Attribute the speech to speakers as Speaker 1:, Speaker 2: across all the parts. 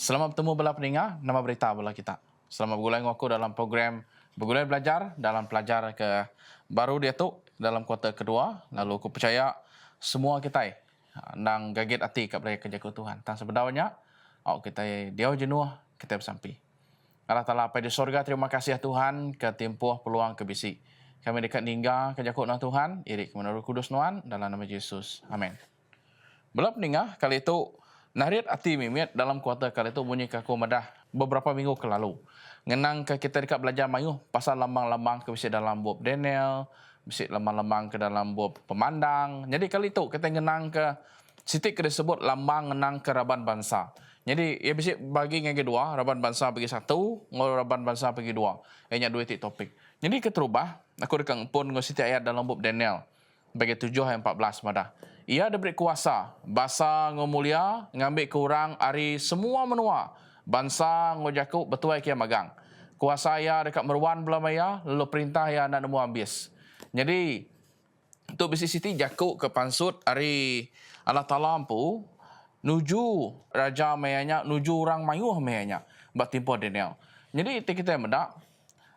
Speaker 1: Selamat bertemu bala pendengar, nama berita bala kita. Selamat bergulai dengan aku dalam program Bergulai Belajar dalam pelajar ke baru dia tu dalam kuartal kedua. Lalu aku percaya semua kita nang gaget hati kat beraya kerja Tuhan. Tang sebenarnya awak kita dia jenuh kita bersampi. Allah Ta'ala apa di sorga, terima kasih ya Tuhan ke tempoh peluang ke bisi. Kami dekat ningga kerja Tuhan, irik menurut kudus Tuhan dalam nama Yesus. Amin. Belum peningah kali itu nariat hati mimit dalam kuartal kali itu bunyi kaku madah beberapa minggu ke lalu. Ngenang ke kita dekat belajar mayu pasal lambang-lambang ke bisi dalam buat Daniel, bisi lambang-lambang ke dalam buat pemandang. Jadi kali itu kita ngenang ke sitik ke disebut lambang ngenang ke Raban Bangsa. Jadi ya bisi bagi yang kedua, Raban Bangsa bagi satu, Raban Bangsa bagi dua. Hanya dua titik topik. Jadi keterubah, aku dekat pun ngositi ayat dalam buat Daniel bagi 7 ayat 14 madah. Ia diberi kuasa, basa ngomulia, ngambil ke orang ari semua menua. Bangsa ngojaku betul kia magang. Kuasa ia dekat meruan belah maya, lalu perintah ia nak nemu habis. Jadi, untuk bisi siti jakuk ke pansut ari Allah Ta'ala ampu, nuju raja mayanya, nuju orang mayuh mayanya, buat timpo Daniel. Jadi, kita mendak,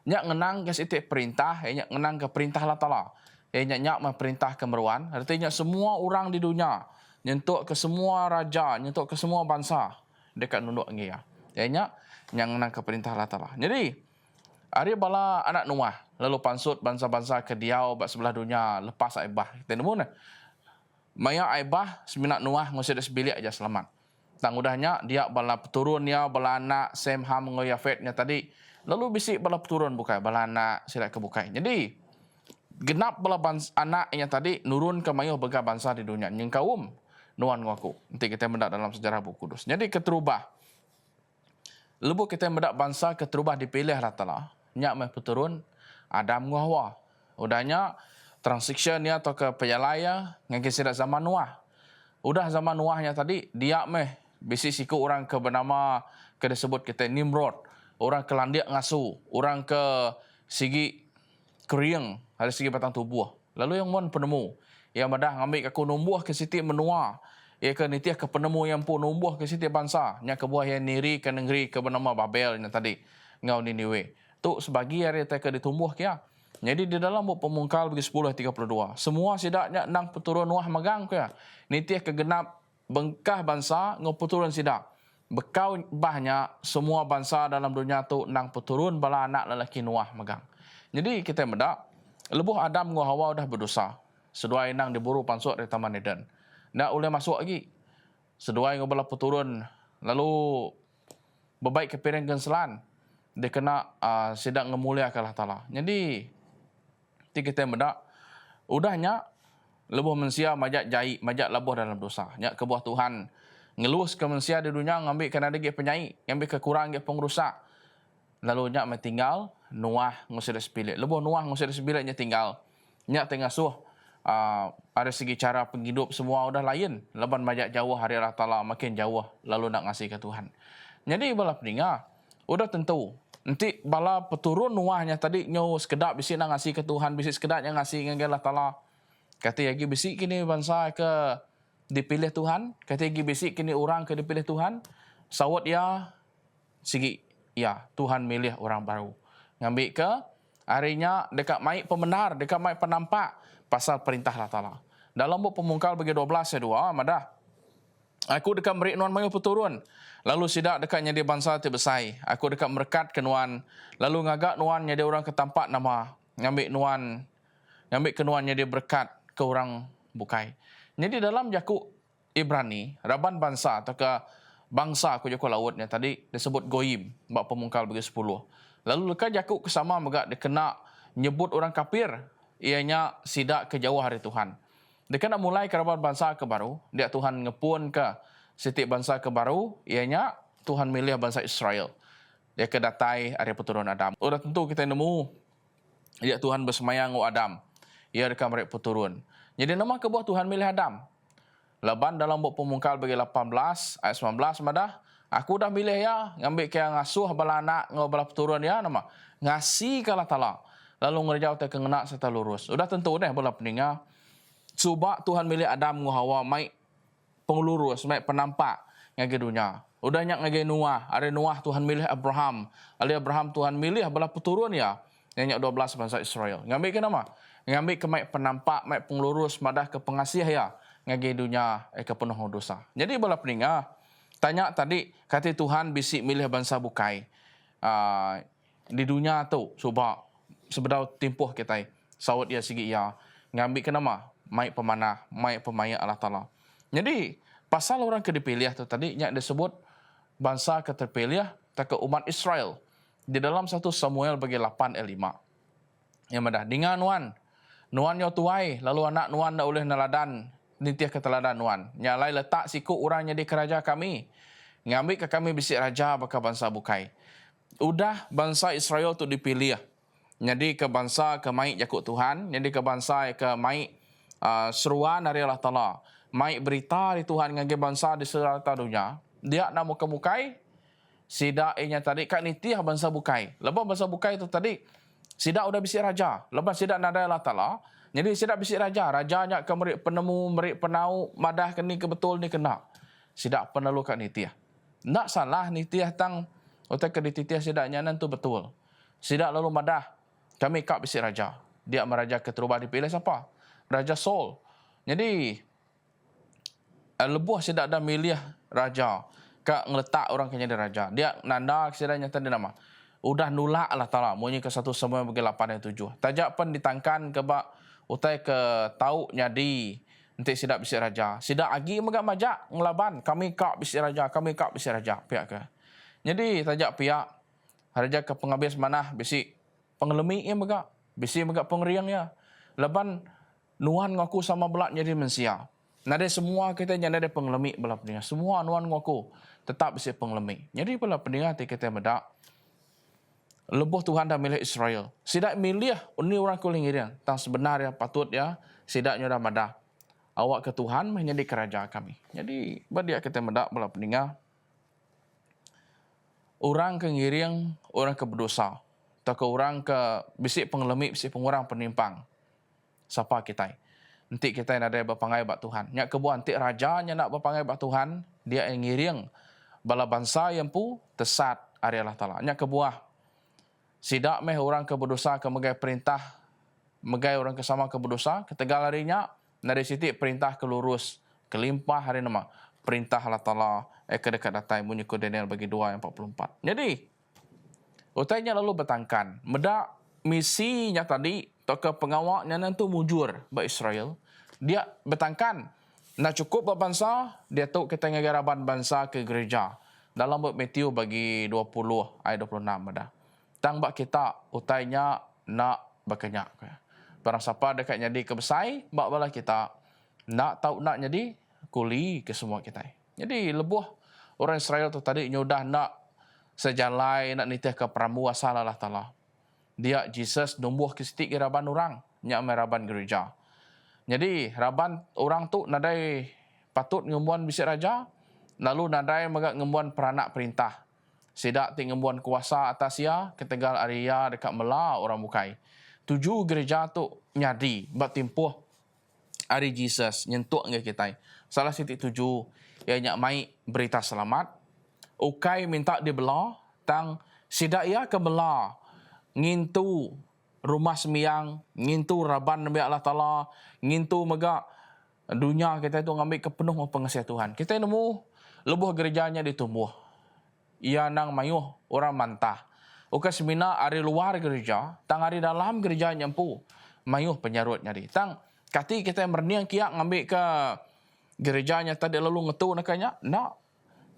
Speaker 1: nyak ngenang ke siti perintah, nyak ngenang ke perintah Allah Ta'ala. Nyak perintah ke meruan, artinya semua orang di dunia, nyentuk ke semua raja, nyentuk ke semua bangsa, dekat nunduk ngia. Nyak ngenang ke perintah Allah Ta'ala. Jadi, hari bala anak Nuah, lalu pansut bangsa-bangsa ke diau bak sebelah dunia, lepas aibah. Kita nemu nah. Maya aibah seminat Nuah ngusir sebilik aja selamat. Tang udahnya dia bala peturunnya, bala anak Sem Ham ngoyafetnya tadi. Lalu bisik bala peturun bukai, bala anak silap ke bukai. Jadi genap bala anaknya tadi nurun ke mayuh bega bangsa di dunia. Yang kaum nuan ngaku. Nanti kita mendak dalam sejarah buku kudus. Jadi keterubah. Lebu kita mendak bangsa keterubah dipilih Allah Ta'ala. Nyak meh peturun Adam ngahwa. Udahnya transition ya atau ke peyalaya ngaki sidak zaman Nuah. Udah zaman Nuahnya tadi dia meh bisi siku orang ke bernama ke disebut kita Nimrod. Orang ke landiak ngasu, orang ke sigi keriang, ada segi batang tubuh. Lalu yang mon penemu, yang madah ngambil ke numbuh ke siti menua. Ia ke nitiah ke penemu yang pun numbuh ke siti bangsa. Nya ke buah yang niri ke negeri ke bernama Babel yang tadi. Ngau Niniwe. Tu sebagi hari ke ditumbuh kia. Jadi di dalam buku pemungkal bagi 10:32. Semua sidaknya nang peturun Nuah magang kia. Nitiah ke genap bengkah bangsa ngau peturun sidak. Bekau bahnya semua bangsa dalam dunia tu nang peturun bala anak lelaki Nuah magang. Jadi kita mendak lebuh Adam dengan Hawa dah berdosa. Seduai nang diburu pansuk dari Taman Eden. Ndak boleh masuk lagi. Seduai ngobala peturun lalu berbaik ke piring genselan. Dia kena sidak ngemulia ke Allah Ta'ala. Jadi kita mendak udahnya lebuh manusia majak jahit, majak labuh dalam dosa. Nyak ke buah Tuhan ngelus ke manusia di dunia ngambil kena ada penyai, ngambil kekurang pengrusak. Lalu nyak tinggal Nuah ngusir sebilik. Lebuh Nuah ngusir sebiliknya tinggal. Nyak tengah suh ada segi cara penghidup semua udah lain. Leban majak jauh hari Allah Ta'ala makin jauh lalu nak ngasih ke Tuhan. Jadi bala pendengar udah tentu nanti bala peturun Nuahnya tadi nyaw sekedap bisi nak ngasih ke Tuhan, bisi sekedap yang ngasih dengan Allah Ta'ala. Kata lagi bisi kini bangsa ke dipilih Tuhan, kata lagi bisi kini orang ke dipilih Tuhan. Sawat ya segi ya Tuhan milih orang baru. Ngambil ke harinya dekat mai pembenar, dekat mai penampak pasal perintah Allah Ta'ala. Dalam buku pemungkal bagi 12 ya 2, madah. Aku dekat merik nuan mayu peturun. Lalu sidak dekatnya di bangsa tibesai. Aku dekat merekat ke nuan. Lalu ngagak nuan jadi orang ketampak nama. Ngambil ke nuannya dia berkat ke orang bukai. Jadi dalam jaku Ibrani, Raban bangsa atau ke bangsa aku jaku lautnya tadi disebut goyim. Bak pemungkal bagi 10. Lalu lekat jakuk kesama megak dia kena nyebut orang kafir. Ianya sidak ke jauh hari Tuhan. Dia kena mulai ke Raban bangsa ke baru. Dia Tuhan ngepun ke sitik bangsa ke baru. Ianya Tuhan milih bangsa Israel. Dia kedatai hari peturun Adam. Udah tentu kita nemu dia Tuhan bersemayang u Adam. Ia dekat mereka peturun. Jadi nama kebuah Tuhan milih Adam. Leban dalam buku pemungkal bagi 18 ayat 19 madah. Aku dah milih ya ngambil ke ngasuh bala anak ngobala peturun ya nama. Ngasih ke Allah Ta'ala. Lalu ngerjau te kengenak serta lurus. Udah tentu deh bola peninggal. Cuba Tuhan milih Adam dengan Hawa mai penglurus, mai penampak ngagi dunia. Udah nyak ngagay Noah. Ada Noah Tuhan milih Abraham. Ada Abraham Tuhan milih belah peturun ya. Nyak 12 bangsa Israel. Ngambil ke nama? Ngambil ke mai penampak, mai penglurus, madah ke pengasih ya. Ngagay dunia ke penuh dosa. Jadi belah peningah. Tanya tadi, kata Tuhan bisik milih bangsa bukai. Di dunia tu, sebab sebedau timpuh kita. Sawat ia sigi ia. Ngambil ke nama? Mai pemanah, mai pemaya Allah Ta'ala. Jadi, pasal orang ke dipilih tu tadi, yang disebut bangsa ke terpilih, tak ke umat Israel. Di dalam 1 Samuel bagi 8 ayat 5. Yang mana? Dengan Nuan yo tuai, lalu anak Nuan dah oleh neladan, nitiah ke teladan Nuan. Nyalai letak siku orangnya di kerajaan kami. Ngambil ke kami bisik raja baka bangsa bukai. Udah bangsa Israel tu dipilih. Jadi ke bangsa ke mai jakut Tuhan, jadi ke bangsa ke mai seruan dari Allah Ta'ala. Mai berita di Tuhan ngage bangsa di serata dunia. Dia nak muka-mukai, sida inya tadi kak nitiah bangsa bukai. Lepas bangsa bukai itu tadi, sida udah bisik raja. Lepas sida nadai Allah Ta'ala, jadi sida bisik raja. Rajanya ke merik penemu, merik penau, madah ke ni ke betul ni kena. Sida penalu kak nitiah. Nak salah nitiah tang, otak ke dititiah sida nyanan tu betul. Sida lalu madah, kami kak bisik raja. Dia meraja keterubah dipilih siapa? Raja Saul. Jadi, lebuh sida dah milih raja. Kak ngeletak orang kenyadi raja. Dia nanda sida nyata di nama. Udah nulak Allah Ta'ala. Munyi ke 1 Samuel bagi 8 ayat 7. Tajak pun ditangkan ke bak utai ke tau nyadi. Nanti sida bisik raja. Sida agi megak majak ngelaban. Kami kak bisik raja. Kami kak bisik raja. Pihak ke. Jadi tajak pihak. Raja ke penghabis manah bisik pengelemi ia megak. Bisik megak pengeriang ya. Leban nuan ngaku sama belak jadi mensia. Nada semua kita nyanda ada pengelemi belah pendengar. Semua nuan ngaku tetap bisa pengelemi. Jadi belah pendengar kita medak lebuh Tuhan dah milih Israel. Sidak milih uni orang kulingirian. Tang sebenarnya patut ya sidaknya dah madah. Awak ke Tuhan menjadi kerajaan kami. Jadi badia kita medak belah pendengar. Orang ke ngiring, orang ke berdosa. Atau ke orang ke bisik pengelemi, bisik pengurang penimpang. Siapa kita? Nanti kita yang ada berpangai bak Tuhan. Nyak kebuah nanti raja yang nak berpangai bak Tuhan, dia yang ngiring bala bangsa yang pu tesat ari Allah Ta'ala. Nyak kebuah sidak meh orang ke berdosa ke megai perintah, megai orang kesama ke berdosa, ketegal harinya, dari situ perintah kelurus, kelimpah hari nama. Perintah Allah Ta'ala, ke dekat datai, bunyi ke Daniel bagi 2 yang 44. Jadi, utainya lalu bertangkan. Medak misinya tadi, ke pengawaknya nanti mujur bak Israel. Dia bertangkan. Nak cukup bak bangsa, dia tahu kita ngagaraban bangsa ke gereja. Dalam buat Matthew bagi 20 ayat 26 ada. Tang bak kita utainya nak berkenyak. Barang siapa dekat jadi kebesai, bak bala kita nak tahu nak jadi kuli ke semua kita. Jadi lebuh orang Israel tu tadi nyudah nak sejalai nak nitih ke pramuasa Allah Ta'ala. Dia Jesus numbuh ke sitik raban orang, nyak meraban gereja. Jadi raban orang tu nadai patut ngembuan bisik raja, lalu nadai megak ngembuan peranak perintah. Sidak ti ngembuan kuasa atas ia, ketegal area dekat mela orang bukai. 7 gereja tu nyadi bak timpuh hari Jesus nyentuk ngai kita. Salah sitik 7 yang nyak mai berita selamat. Ukai minta dibela, tang sidak ia ke bela. Ngintu rumah sembiang, ngintu raban Nabi Allah Ta'ala, ngintu megak dunia kita itu ngambil ke penuh pengasihan Tuhan. Kita nemu lebuh gerejanya ditumbuh. Ia nang mayuh orang mantah. Uka semina ari luar gereja, tang ari dalam gereja nyampu mayuh penyarut nyari. Tang kati kita merniang kiak ngambil ke gerejanya tadi lalu ngetu nakanya, nak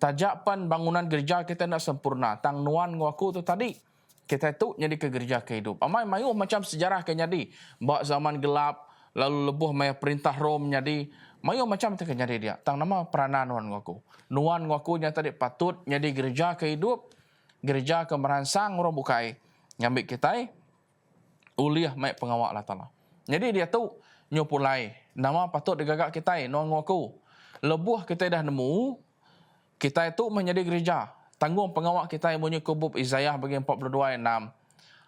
Speaker 1: tajapan bangunan gereja kita nak sempurna. Tang nuan ngaku tu tadi kita tu jadi ke gereja kehidup. Amai mayu macam sejarah ke jadi. Bawa zaman gelap, lalu lebuh maya perintah Rom jadi. Mayu macam tu ke jadi dia. Tang nama peranan nuan ngaku. Nuan ngaku nya tadi patut jadi gereja kehidup, gereja ke merangsang orang bukai. Ngambil kita uliah mai pengawal Allah Ta'ala. Jadi dia tu nyupulai. Nama patut digagak kita nuan ngaku. Lebuh kita dah nemu, kita itu menjadi gereja. Tanggung pengawak kita yang bunyi kubub Isaiah bagi 42 ayat 6.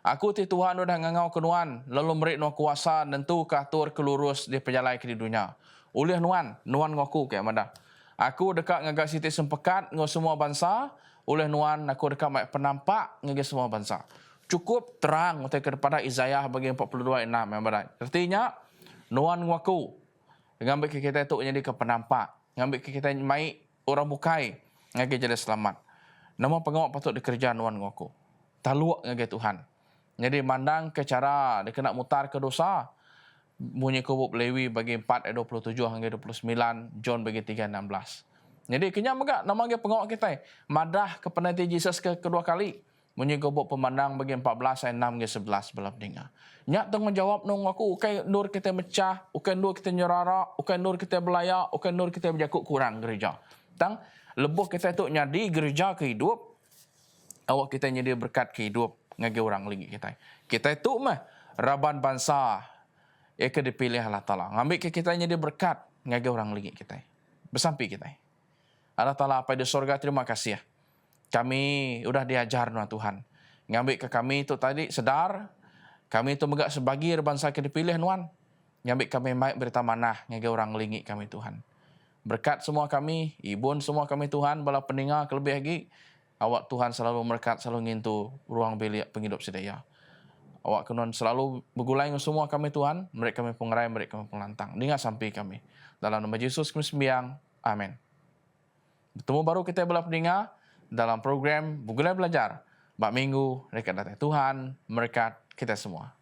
Speaker 1: Aku ti Tuhan dah ngangau kenuan, lalu merik nuan kuasa, nentu katur kelurus di perjalanan ke di dunia. Ulih nuan ngaku kayak mana. Aku dekat ngagak Siti Sempekat ngau semua bangsa, oleh nuan aku dekat mai penampak ngagak semua bangsa. Cukup terang untuk kepada Isaiah bagi 42:6 yang berat. Artinya nuan ngaku ngambil kita itu jadi ke penampak, ngambil kita mai orang bukai ngagak jadi selamat. Nama pengawak patut dikerja nuan ngaku. Taluak ngagak Tuhan. Jadi mandang ke cara dia kena mutar ke dosa. Bunyi kubuk Lewi bagi 4 ayat 27 hingga 29, John bagi 3:16. Jadi kenyang megak nama dia pengawak kita. Madah ke penanti Jesus ke kedua kali. Bunyi kubuk pemandang bagi 14 ayat 6 hingga 11 belah dengar. Nyak tanggungjawab nung aku ukai nur kita mecah, ukai nur kita nyerara, ukai nur kita belaya, ukai nur kita berjakuk kurang gereja. Tang lebuh kita itu nyadi gereja ke hidup. Awak kita nyadi berkat ke hidup ngagi orang lagi kita. Kita itu mah raban bangsa Eka dipilih Allah Ta'ala. Ngambil ke kita jadi berkat. Ngagi orang lagi kita. Bersampi kita. Allah Ta'ala apa di surga terima kasih ya. Kami udah diajar dengan Tuhan. Ngambil ke kami itu tadi sedar. Kami itu megak sebagi bangsa ke dipilih Tuhan. Ngambil kami baik berita manah. Ngagi orang lagi kami Tuhan. Berkat semua kami. Ibun semua kami Tuhan. Bala pendengar kelebih lagi. Awak Tuhan selalu berkat. Selalu ngintu ruang bilik penghidup sedaya. Awak kena selalu bergulai dengan semua kami Tuhan. Mereka kami pengerai, mereka kami penglantang. Dengar sampai kami. Dalam nama Yesus kami sembiang. Amin. Bertemu baru kita belah pendengar dalam program Bergulai Belajar. Bak Minggu, dekat datang Tuhan, berkat kita semua.